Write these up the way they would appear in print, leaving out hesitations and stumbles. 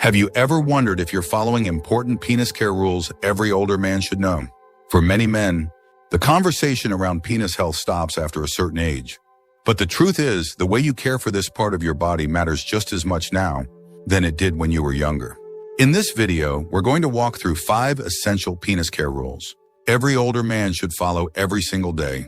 Have you ever wondered if you're following important penis care rules every older man should know? For many men, the conversation around penis health stops after a certain age. But the truth is, the way you care for this part of your body matters just as much now than it did when you were younger. In this video, we're going to walk through 5 essential penis care rules every older man should follow every single day.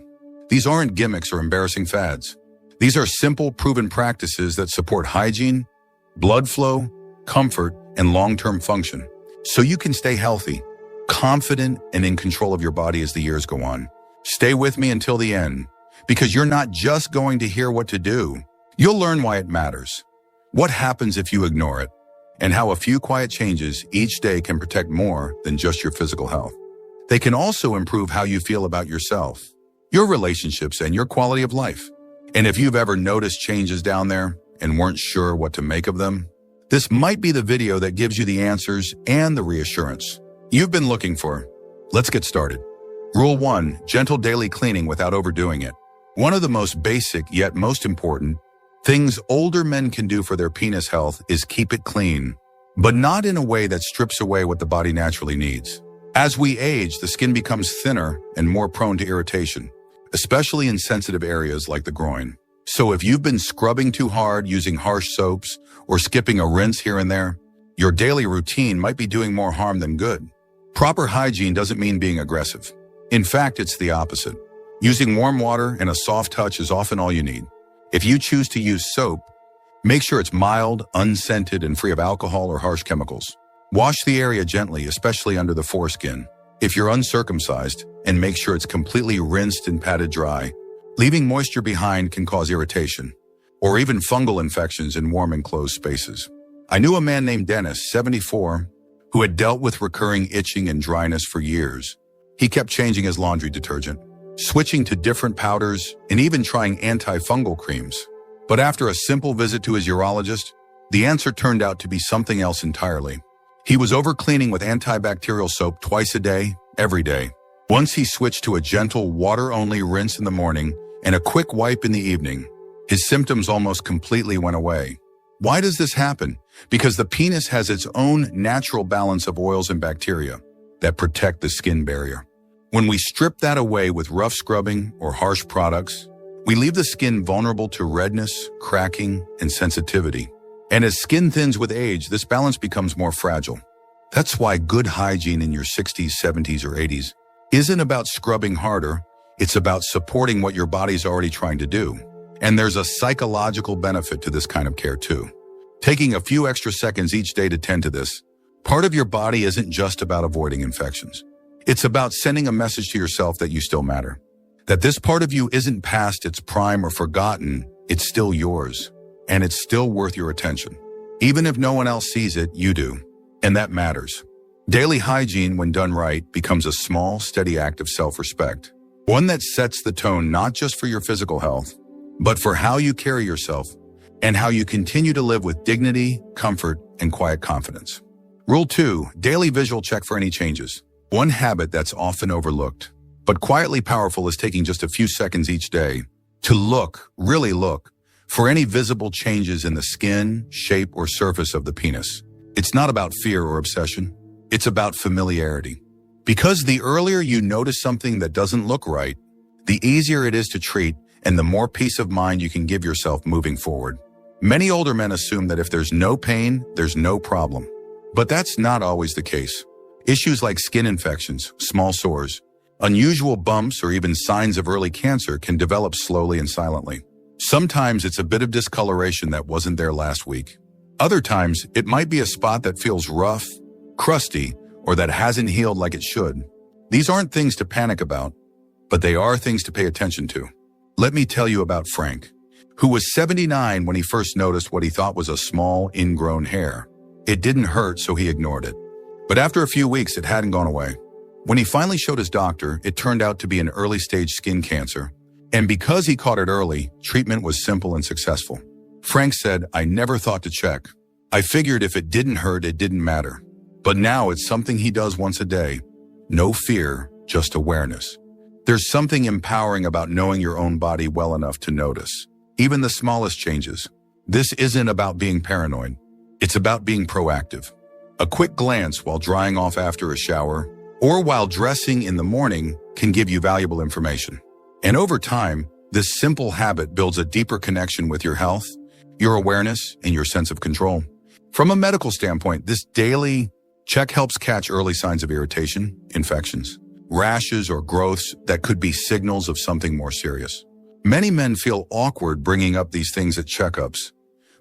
These aren't gimmicks or embarrassing fads. These are simple, proven practices that support hygiene, blood flow, comfort, and long-term function, so you can stay healthy, confident, and in control of your body as the years go on. Stay with me until the end, because you're not just going to hear what to do. You'll learn why it matters, what happens if you ignore it, and how a few quiet changes each day can protect more than just your physical health. They can also improve how you feel about yourself, your relationships, and your quality of life. And if you've ever noticed changes down there and weren't sure what to make of them, this might be the video that gives you the answers and the reassurance you've been looking for. Let's get started. Rule 1, gentle daily cleaning without overdoing it. One of the most basic yet most important things older men can do for their penis health is keep it clean, but not in a way that strips away what the body naturally needs. As we age, the skin becomes thinner and more prone to irritation, especially in sensitive areas like the groin. So if you've been scrubbing too hard, using harsh soaps, or skipping a rinse here and there, your daily routine might be doing more harm than good. Proper hygiene doesn't mean being aggressive. In fact, it's the opposite. Using warm water and a soft touch is often all you need. If you choose to use soap, make sure it's mild, unscented, and free of alcohol or harsh chemicals. Wash the area gently, especially under the foreskin, if you're uncircumcised, and make sure it's completely rinsed and patted dry. Leaving moisture behind can cause irritation, or even fungal infections in warm enclosed spaces. I knew a man named Dennis, 74, who had dealt with recurring itching and dryness for years. He kept changing his laundry detergent, switching to different powders, and even trying antifungal creams. But after a simple visit to his urologist, the answer turned out to be something else entirely. He was overcleaning with antibacterial soap twice a day, every day. Once he switched to a gentle water-only rinse in the morning and a quick wipe in the evening, his symptoms almost completely went away. Why does this happen? Because the penis has its own natural balance of oils and bacteria that protect the skin barrier. When we strip that away with rough scrubbing or harsh products, we leave the skin vulnerable to redness, cracking, and sensitivity. And as skin thins with age, this balance becomes more fragile. That's why good hygiene in your 60s, 70s, or 80s isn't about scrubbing harder. It's about supporting what your body's already trying to do. And there's a psychological benefit to this kind of care too. Taking a few extra seconds each day to tend to this part of your body isn't just about avoiding infections. It's about sending a message to yourself that you still matter. That this part of you isn't past its prime or forgotten, it's still yours. And it's still worth your attention. Even if no one else sees it, you do. And that matters. Daily hygiene, when done right, becomes a small, steady act of self-respect. One that sets the tone not just for your physical health, but for how you carry yourself and how you continue to live with dignity, comfort, and quiet confidence. Rule 2, daily visual check for any changes. One habit that's often overlooked, but quietly powerful, is taking just a few seconds each day to look, really look, for any visible changes in the skin, shape, or surface of the penis. It's not about fear or obsession. It's about familiarity. Because the earlier you notice something that doesn't look right, the easier it is to treat and the more peace of mind you can give yourself moving forward. Many older men assume that if there's no pain, there's no problem. But that's not always the case. Issues like skin infections, small sores, unusual bumps, or even signs of early cancer can develop slowly and silently. Sometimes it's a bit of discoloration that wasn't there last week. Other times, it might be a spot that feels rough, crusty, or that hasn't healed like it should. These aren't things to panic about, but they are things to pay attention to. Let me tell you about Frank, who was 79 when he first noticed what he thought was a small, ingrown hair. It didn't hurt, so he ignored it. But after a few weeks, it hadn't gone away. When he finally showed his doctor, it turned out to be an early-stage skin cancer. And because he caught it early, treatment was simple and successful. Frank said, "I never thought to check. I figured if it didn't hurt, it didn't matter. But now it's something he does once a day. No fear, just awareness." There's something empowering about knowing your own body well enough to notice even the smallest changes. This isn't about being paranoid. It's about being proactive. A quick glance while drying off after a shower or while dressing in the morning can give you valuable information. And over time, this simple habit builds a deeper connection with your health, your awareness, and your sense of control. From a medical standpoint, this daily check helps catch early signs of irritation, infections, rashes, or growths that could be signals of something more serious. Many men feel awkward bringing up these things at checkups,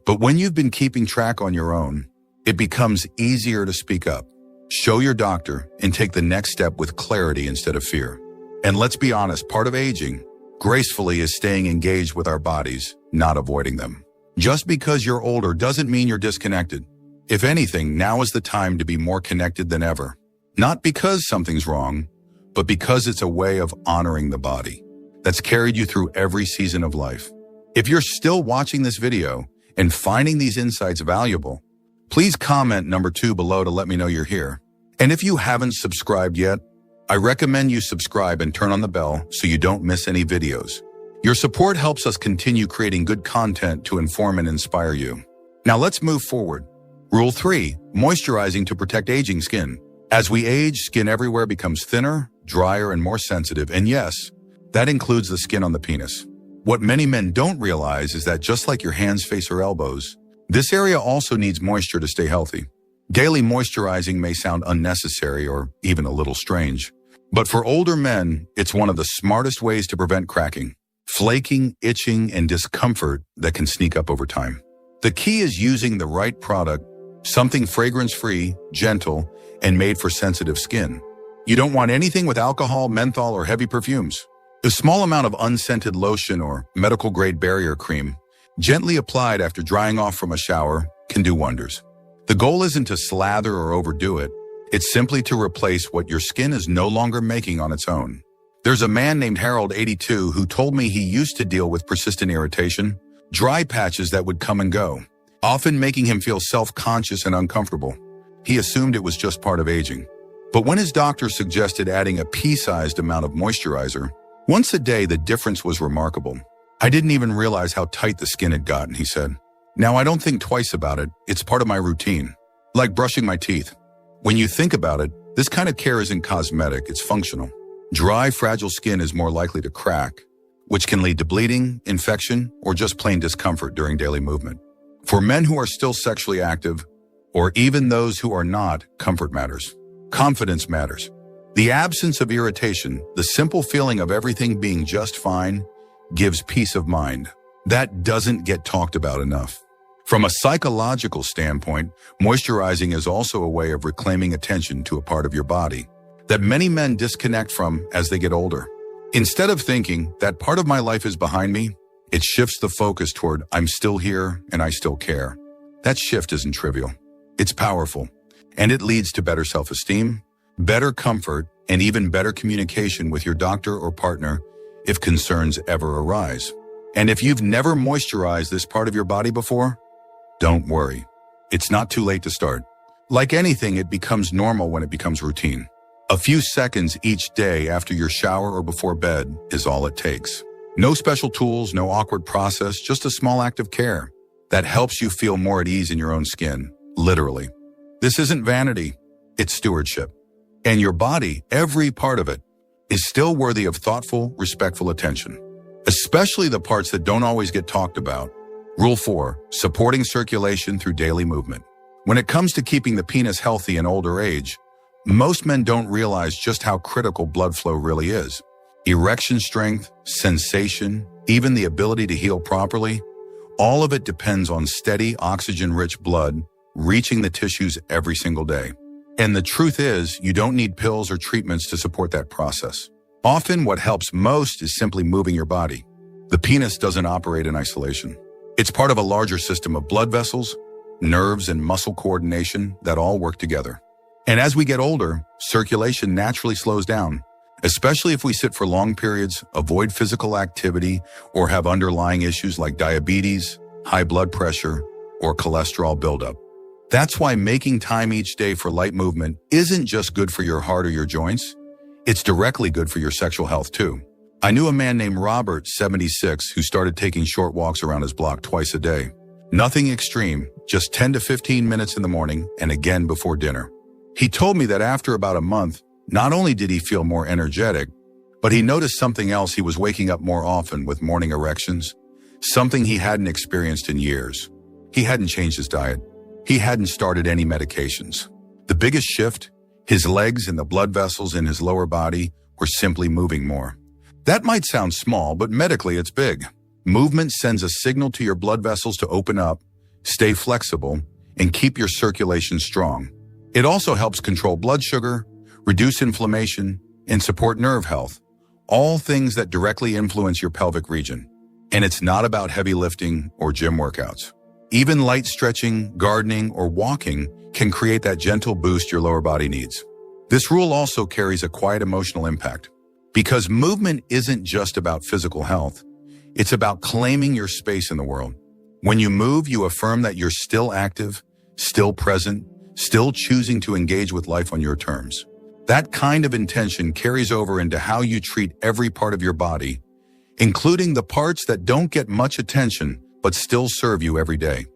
but when you've been keeping track on your own, it becomes easier to speak up. Show your doctor and take the next step with clarity instead of fear. And let's be honest, part of aging gracefully is staying engaged with our bodies, not avoiding them. Just because you're older doesn't mean you're disconnected. If anything, now is the time to be more connected than ever. Not because something's wrong, but because it's a way of honoring the body that's carried you through every season of life. If you're still watching this video and finding these insights valuable, please comment number 2 below to let me know you're here. And if you haven't subscribed yet, I recommend you subscribe and turn on the bell so you don't miss any videos. Your support helps us continue creating good content to inform and inspire you. Now let's move forward. Rule 3, moisturizing to protect aging skin. As we age, skin everywhere becomes thinner, drier, and more sensitive. And yes, that includes the skin on the penis. What many men don't realize is that just like your hands, face, or elbows, this area also needs moisture to stay healthy. Daily moisturizing may sound unnecessary or even a little strange, but for older men, it's one of the smartest ways to prevent cracking, flaking, itching, and discomfort that can sneak up over time. The key is using the right product, something fragrance-free, gentle, and made for sensitive skin. You don't want anything with alcohol, menthol, or heavy perfumes. A small amount of unscented lotion or medical-grade barrier cream, gently applied after drying off from a shower, can do wonders. The goal isn't to slather or overdo it. It's simply to replace what your skin is no longer making on its own. There's a man named Harold, 82, who told me he used to deal with persistent irritation, dry patches that would come and go, often making him feel self-conscious and uncomfortable. He assumed it was just part of aging. But when his doctor suggested adding a pea-sized amount of moisturizer, once a day, the difference was remarkable. I didn't even realize how tight the skin had gotten, he said. Now I don't think twice about it. It's part of my routine, like brushing my teeth. When you think about it, this kind of care isn't cosmetic, it's functional. Dry, fragile skin is more likely to crack, which can lead to bleeding, infection, or just plain discomfort during daily movement. For men who are still sexually active, or even those who are not, comfort matters. Confidence matters. The absence of irritation, the simple feeling of everything being just fine, gives peace of mind. That doesn't get talked about enough. From a psychological standpoint, moisturizing is also a way of reclaiming attention to a part of your body that many men disconnect from as they get older. Instead of thinking, that part of my life is behind me, it shifts the focus toward, I'm still here and I still care. That shift isn't trivial. It's powerful, and it leads to better self-esteem, better comfort, and even better communication with your doctor or partner if concerns ever arise. And if you've never moisturized this part of your body before, don't worry. It's not too late to start. Like anything, it becomes normal when it becomes routine. A few seconds each day after your shower or before bed is all it takes. No special tools, no awkward process, just a small act of care that helps you feel more at ease in your own skin, literally. This isn't vanity, it's stewardship. And your body, every part of it, is still worthy of thoughtful, respectful attention, especially the parts that don't always get talked about. Rule 4, supporting circulation through daily movement. When it comes to keeping the penis healthy in older age, most men don't realize just how critical blood flow really is. Erection strength, sensation, even the ability to heal properly, all of it depends on steady, oxygen-rich blood reaching the tissues every single day. And the truth is, you don't need pills or treatments to support that process. Often, what helps most is simply moving your body. The penis doesn't operate in isolation. It's part of a larger system of blood vessels, nerves, and muscle coordination that all work together. And as we get older, circulation naturally slows down, especially if we sit for long periods, avoid physical activity, or have underlying issues like diabetes, high blood pressure, or cholesterol buildup. That's why making time each day for light movement isn't just good for your heart or your joints. It's directly good for your sexual health too. I knew a man named Robert, 76, who started taking short walks around his block twice a day. Nothing extreme, just 10 to 15 minutes in the morning and again before dinner. He told me that after about a month, not only did he feel more energetic, but he noticed something else. He was waking up more often with morning erections, something he hadn't experienced in years. He hadn't changed his diet. He hadn't started any medications. The biggest shift, his legs and the blood vessels in his lower body were simply moving more. That might sound small, but medically it's big. Movement sends a signal to your blood vessels to open up, stay flexible, and keep your circulation strong. It also helps control blood sugar, reduce inflammation, and support nerve health, all things that directly influence your pelvic region. And it's not about heavy lifting or gym workouts. Even light stretching, gardening, or walking can create that gentle boost your lower body needs. This rule also carries a quiet emotional impact, because movement isn't just about physical health. It's about claiming your space in the world. When you move, you affirm that you're still active, still present, still choosing to engage with life on your terms. That kind of intention carries over into how you treat every part of your body, including the parts that don't get much attention but still serve you every day.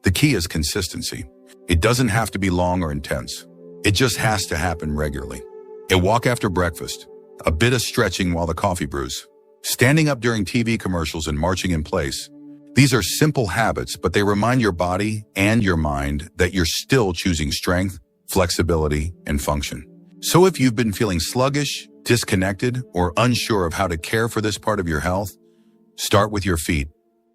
The key is consistency. It doesn't have to be long or intense. It just has to happen regularly. A walk after breakfast, a bit of stretching while the coffee brews, standing up during TV commercials and marching in place. These are simple habits, but they remind your body and your mind that you're still choosing strength, flexibility, and function. So if you've been feeling sluggish, disconnected, or unsure of how to care for this part of your health, start with your feet.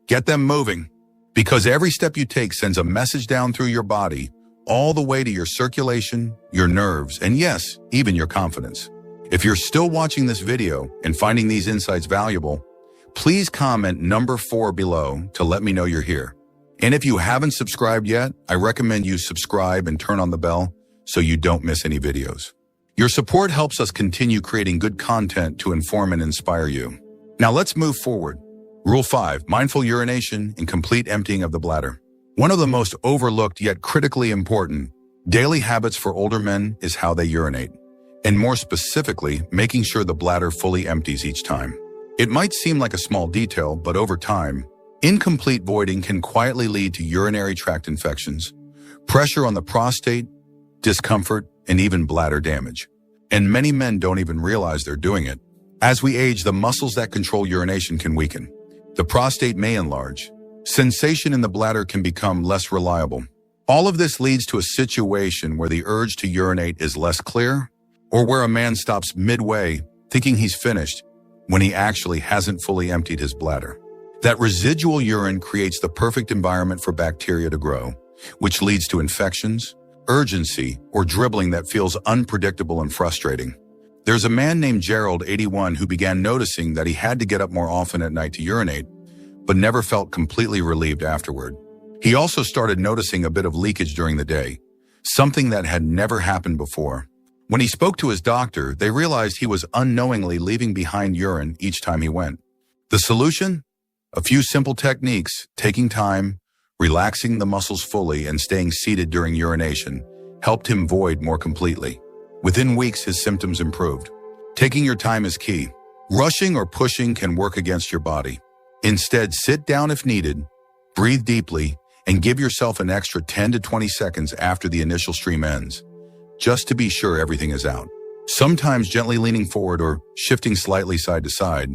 Get them moving, because every step you take sends a message down through your body, all the way to your circulation, your nerves, and yes, even your confidence. If you're still watching this video and finding these insights valuable, please comment number 4 below to let me know you're here. And if you haven't subscribed yet, I recommend you subscribe and turn on the bell so you don't miss any videos. Your support helps us continue creating good content to inform and inspire you. Now let's move forward. Rule 5, mindful urination and complete emptying of the bladder. One of the most overlooked yet critically important daily habits for older men is how they urinate, and more specifically, making sure the bladder fully empties each time. It might seem like a small detail, but over time, incomplete voiding can quietly lead to urinary tract infections, pressure on the prostate, discomfort, and even bladder damage. And many men don't even realize they're doing it. As we age, the muscles that control urination can weaken. The prostate may enlarge. Sensation in the bladder can become less reliable. All of this leads to a situation where the urge to urinate is less clear, or where a man stops midway thinking he's finished when he actually hasn't fully emptied his bladder. That residual urine creates the perfect environment for bacteria to grow, which leads to infections, urgency, or dribbling that feels unpredictable and frustrating. There's a man named Gerald, 81, who began noticing that he had to get up more often at night to urinate, but never felt completely relieved afterward. He also started noticing a bit of leakage during the day, something that had never happened before. When he spoke to his doctor, they realized he was unknowingly leaving behind urine each time he went. The solution? A few simple techniques: taking time, relaxing the muscles fully, and staying seated during urination helped him void more completely. Within weeks, his symptoms improved. Taking your time is key. Rushing or pushing can work against your body. Instead, sit down if needed, breathe deeply, and give yourself an extra 10 to 20 seconds after the initial stream ends, just to be sure everything is out. Sometimes gently leaning forward or shifting slightly side to side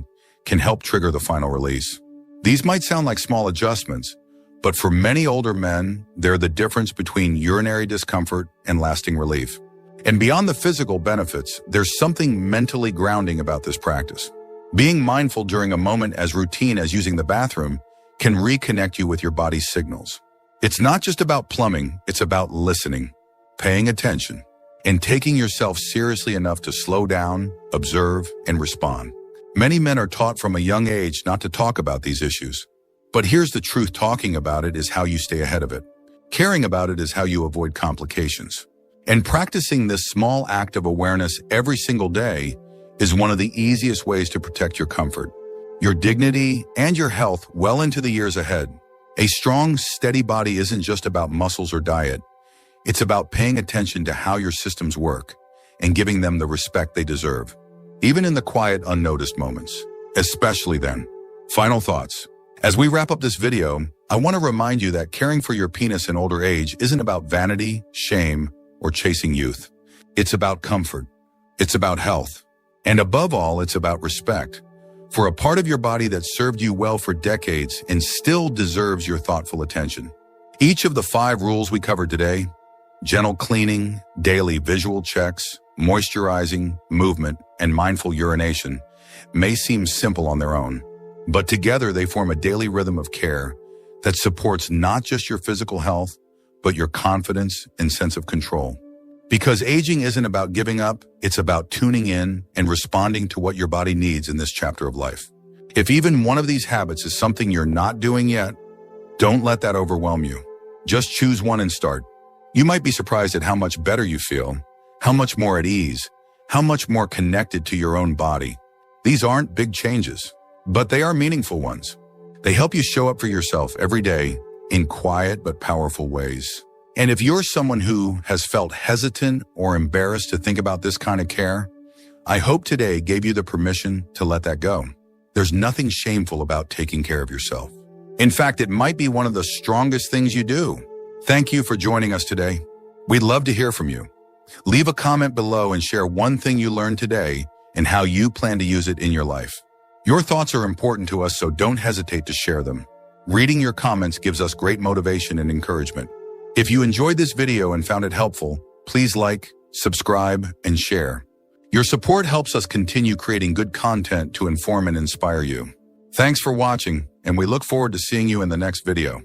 can help trigger the final release. These might sound like small adjustments, but for many older men, they're the difference between urinary discomfort and lasting relief. And beyond the physical benefits, there's something mentally grounding about this practice. Being mindful during a moment as routine as using the bathroom can reconnect you with your body's signals. It's not just about plumbing, it's about listening, paying attention, and taking yourself seriously enough to slow down, observe, and respond. Many men are taught from a young age not to talk about these issues. But here's the truth: talking about it is how you stay ahead of it. Caring about it is how you avoid complications. And practicing this small act of awareness every single day is one of the easiest ways to protect your comfort, your dignity, and your health well into the years ahead. A strong, steady body isn't just about muscles or diet. It's about paying attention to how your systems work and giving them the respect they deserve, even in the quiet, unnoticed moments, especially then. Final thoughts. As we wrap up this video, I want to remind you that caring for your penis in older age isn't about vanity, shame, or chasing youth. It's about comfort. It's about health. And above all, it's about respect for a part of your body that served you well for decades and still deserves your thoughtful attention. Each of the 5 rules we covered today, gentle cleaning, daily visual checks, moisturizing, movement, and mindful urination, may seem simple on their own, but together they form a daily rhythm of care that supports not just your physical health, but your confidence and sense of control. Because aging isn't about giving up, it's about tuning in and responding to what your body needs in this chapter of life. If even one of these habits is something you're not doing yet, don't let that overwhelm you. Just choose one and start. You might be surprised at how much better you feel, how much more at ease, how much more connected to your own body. These aren't big changes, but they are meaningful ones. They help you show up for yourself every day in quiet but powerful ways. And if you're someone who has felt hesitant or embarrassed to think about this kind of care, I hope today gave you the permission to let that go. There's nothing shameful about taking care of yourself. In fact, it might be one of the strongest things you do. Thank you for joining us today. We'd love to hear from you. Leave a comment below and share one thing you learned today and how you plan to use it in your life. Your thoughts are important to us, so don't hesitate to share them. Reading your comments gives us great motivation and encouragement. If you enjoyed this video and found it helpful, please like, subscribe, and share. Your support helps us continue creating good content to inform and inspire you. Thanks for watching, and we look forward to seeing you in the next video.